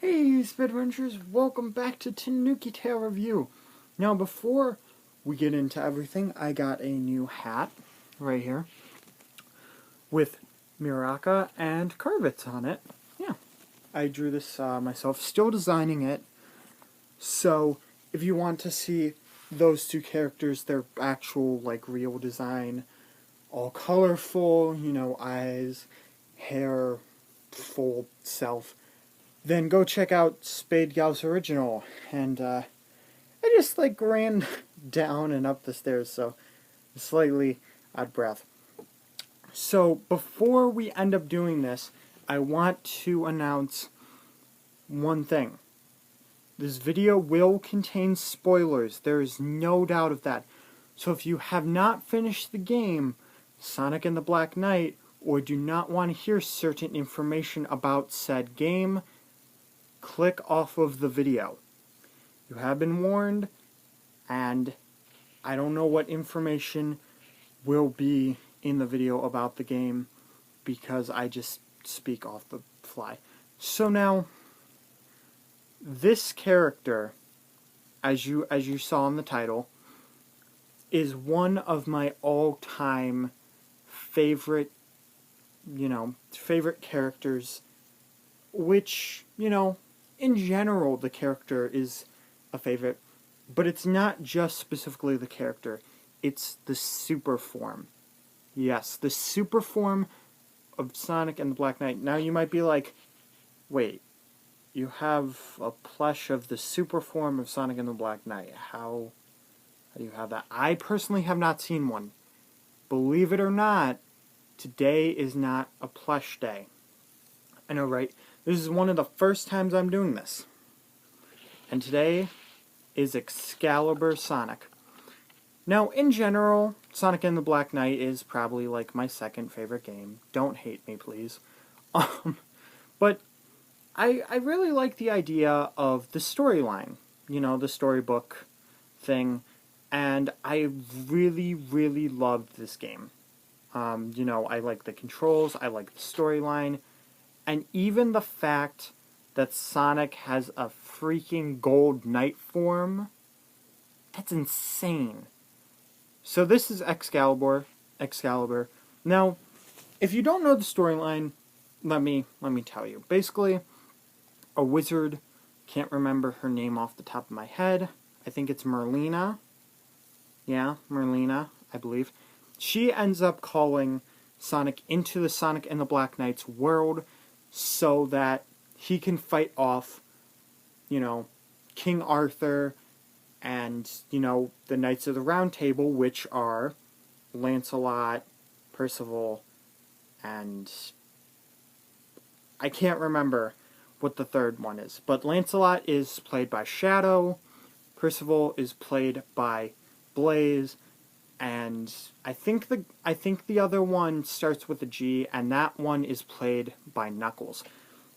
Hey, Spade Adventures, welcome back to Tanooki Tale Review. Now, before we get into everything, I got a new hat right here with Miraka and Carvets on it. Yeah, I drew this myself, still designing it. So, if you want to see those two characters, their actual, real design, all colorful, eyes, hair, full self, then go check out Spade Gal's original. And I just ran down and up the stairs, so slightly out of breath. So before we end up doing this, I want to announce one thing. This video will contain spoilers. There is no doubt of that. So if you have not finished the game, Sonic and the Black Knight, or do not want to hear certain information about said game, click off of the video. You have been warned, and I don't know what information will be in the video about the game because I just speak off the fly. So now, this character, as you saw in the title, is one of my all-time favorite characters, which, in general, the character is a favorite, but it's not just specifically the character, it's the super form. Yes, the super form of Sonic and the Black Knight. Now you might be like, wait, you have a plush of the super form of Sonic and the Black Knight. How do you have that? I personally have not seen one. Believe it or not, today is not a plush day. I know, right? This is one of the first times I'm doing this. And today is Excalibur Sonic. Now, in general, Sonic and the Black Knight is probably my second favorite game. Don't hate me, please. But I really like the idea of the storyline, the storybook thing, and I really, really loved this game. I like the controls, I like the storyline, and even the fact that Sonic has a freaking gold knight form, that's insane. So this is Excalibur. Now, if you don't know the storyline, let me tell you. Basically, a wizard, can't remember her name off the top of my head. I think it's Merlina. Yeah, Merlina, I believe. She ends up calling Sonic into the Sonic and the Black Knight's world so that he can fight off, King Arthur and, the Knights of the Round Table, which are Lancelot, Percival, and I can't remember what the third one is. But Lancelot is played by Shadow, Percival is played by Blaze, and I think the other one starts with a G, and that one is played by Knuckles.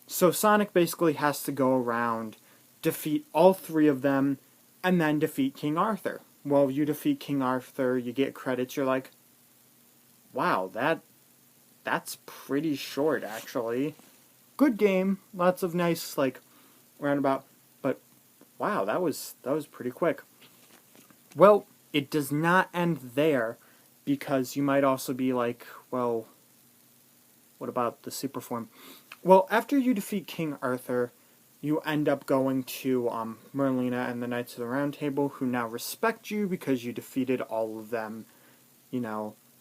So Sonic basically has to go around, defeat all three of them, and then defeat King Arthur. Well, you defeat King Arthur, you get credits, you're like, wow, that's pretty short, actually. Good game, lots of nice, roundabout, but wow, that was pretty quick. Well, it does not end there, because you might also be like, well, what about the super form? Well, after you defeat King Arthur, you end up going to Merlina and the Knights of the Round Table, who now respect you because you defeated all of them.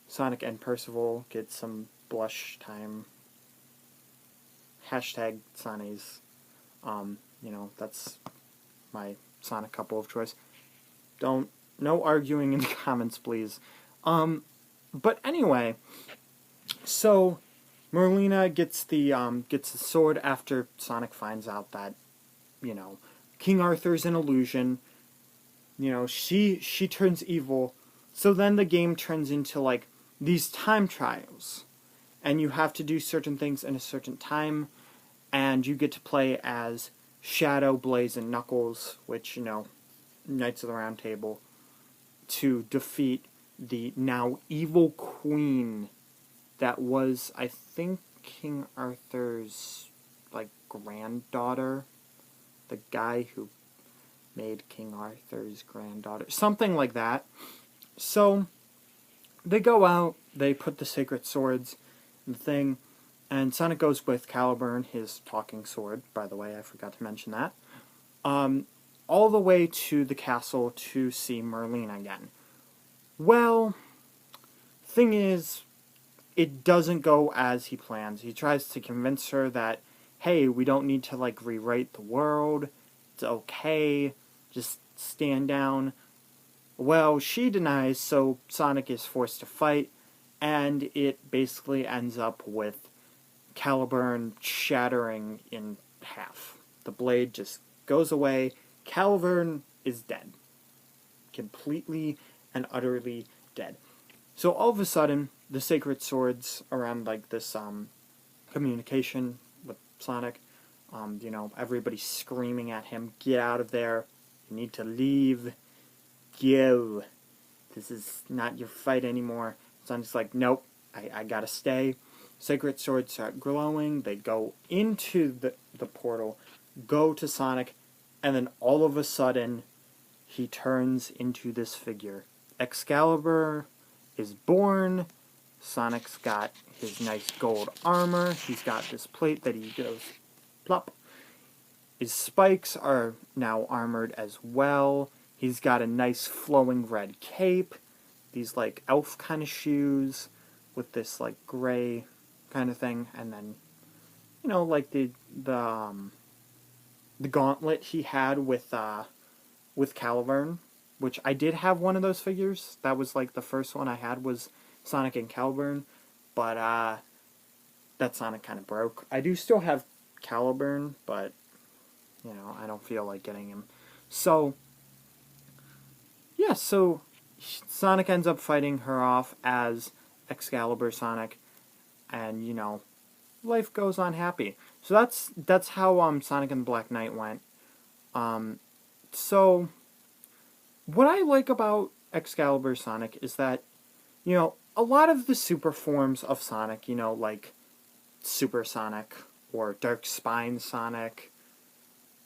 Sonic and Percival get some blush time. Hashtag Sonnies. That's my Sonic couple of choice. No arguing in the comments, please. But anyway, so Merlina gets the sword after Sonic finds out that, King Arthur's an illusion. She turns evil. So then the game turns into these time trials, and you have to do certain things in a certain time, and you get to play as Shadow, Blaze, and Knuckles, which Knights of the Round Table, to defeat the now evil queen that was, I think, King Arthur's granddaughter. the guy who made King Arthur's granddaughter. Something like that. So, they go out, they put the sacred swords in the thing, and Sonic goes with Excalibur, his talking sword, by the way, I forgot to mention that, all the way to the castle to see Merlin again. Well, thing is, it doesn't go as he plans. He tries to convince her that, hey, we don't need to, like, rewrite the world. It's okay. Just stand down. Well, she denies, so Sonic is forced to fight, and it basically ends up with Excalibur shattering in half. The blade just goes away. Excalibur is dead. Completely and utterly dead. So all of a sudden, the sacred swords around, like, this communication with Sonic, everybody's screaming at him, get out of there, you need to leave, go, this is not your fight anymore. Sonic's like, nope, I gotta stay. Sacred swords start glowing, they go into the portal, go to Sonic, and then all of a sudden, he turns into this figure. Excalibur is born. Sonic's got his nice gold armor. He's got this plate that he goes plop. His spikes are now armored as well. He's got a nice flowing red cape. These, like, elf kind of shoes with this, like, gray kind of thing. And then, like the gauntlet he had with Excalibur, which I did have one of those figures. That was, like, the first one I had was Sonic and Excalibur, but that Sonic kind of broke. I do still have Excalibur, but, I don't feel like getting him. So, yeah, so Sonic ends up fighting her off as Excalibur Sonic, and, life goes on happy. So that's how Sonic and the Black Knight went. So what I like about Excalibur Sonic is that, a lot of the super forms of Sonic, like Super Sonic or Dark Spine Sonic,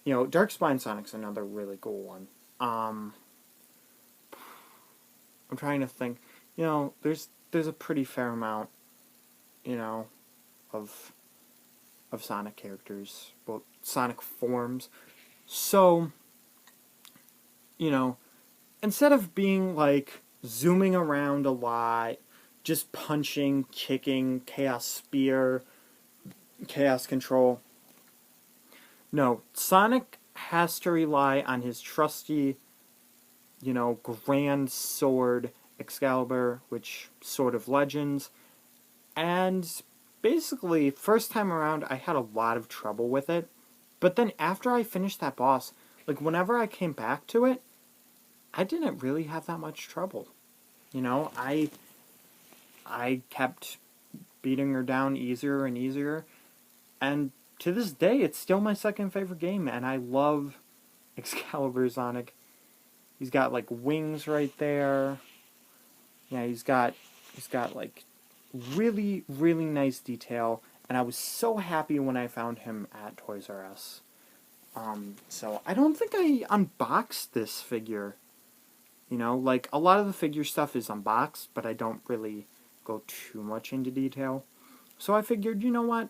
Dark Spine Sonic's another really cool one. I'm trying to think, there's a pretty fair amount, of Sonic characters, well, Sonic forms. So, instead of being, like, zooming around a lot, just punching, kicking, Chaos Spear, Chaos Control, no, Sonic has to rely on his trusty, grand sword, Excalibur, which Sword of Legends, and basically, first time around, I had a lot of trouble with it, but then after I finished that boss, like, whenever I came back to it, I didn't really have that much trouble. I kept beating her down easier and easier, and to this day, it's still my second favorite game, and I love Excalibur Sonic. He's got, like, wings right there. Yeah, he's got like, really, really nice detail, and I was so happy when I found him at Toys R Us. So I don't think I unboxed this figure. Like, a lot of the figure stuff is unboxed, but I don't really go too much into detail. So I figured, you know what?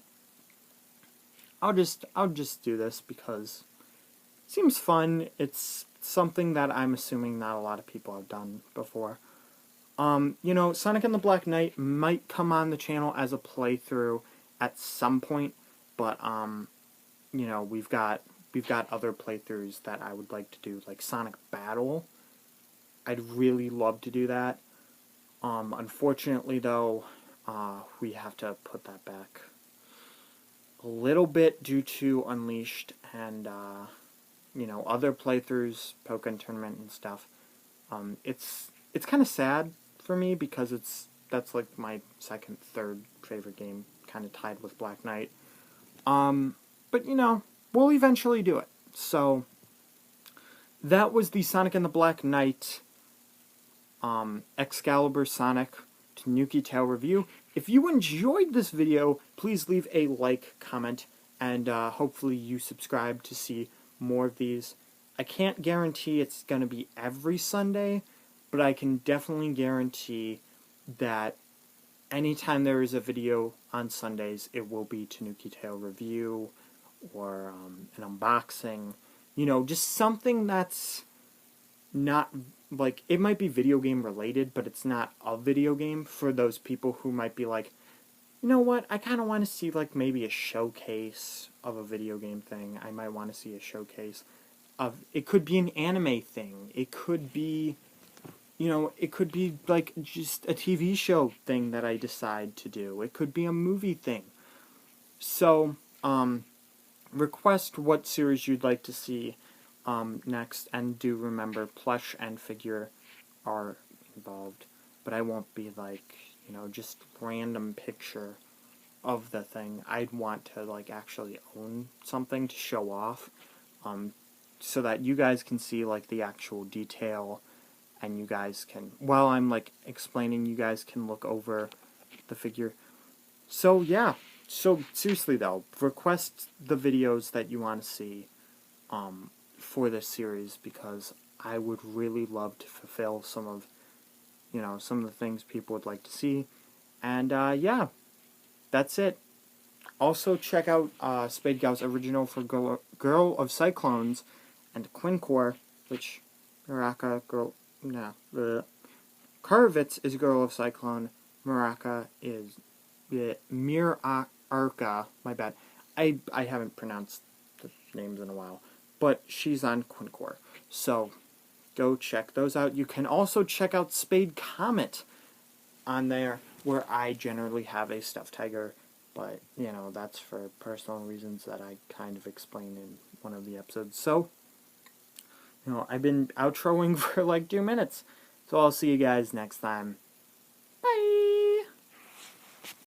I'll just do this because it seems fun. It's something that I'm assuming not a lot of people have done before. Sonic and the Black Knight might come on the channel as a playthrough at some point, but, we've got other playthroughs that I would like to do, like Sonic Battle. I'd really love to do that. Unfortunately, though, we have to put that back a little bit due to Unleashed and, other playthroughs, Pokken Tournament and stuff. It's kind of sad for me because that's like my second, third favorite game, kind of tied with Black Knight. But we'll eventually do it. So that was the Sonic and the Black Knight Excalibur Sonic Tanooki Tale review. If you enjoyed this video, please leave a like, comment, and hopefully you subscribe to see more of these. I can't guarantee it's going to be every Sunday, but I can definitely guarantee that anytime there is a video on Sundays, it will be Tanooki Tale review or an unboxing. You know, just something that's not, like, it might be video game related, but it's not a video game for those people who might be like, you know what, I kind of want to see, like, maybe a showcase of a video game thing. I might want to see a showcase of, it could be an anime thing. It could be, you know, it could be, like, just a TV show thing that I decide to do. It could be a movie thing. So, request what series you'd like to see next, and do remember plush and figure are involved, but I won't be like, you know, just random picture of the thing. I'd want to, like, actually own something to show off, so that you guys can see, like, the actual detail, and you guys can, while I'm, like, explaining, you guys can look over the figure. So yeah, so seriously though, request the videos that you want to see for this series, because I would really love to fulfill some of, you know, some of the things people would like to see. And yeah, that's it. Also check out Spade Gal's original for Girl of Cyclones and Quincor, which Maraca girl Karvitz is Girl of Cyclone. Maraca is Mirarka. My bad. I haven't pronounced the names in a while, but she's on Quincor. So go check those out. You can also check out Spade Comet on there, where I generally have a stuffed tiger, but, you know, that's for personal reasons that I kind of explain in one of the episodes. So, you know, I've been outroing for like 2 minutes, so I'll see you guys next time. Bye!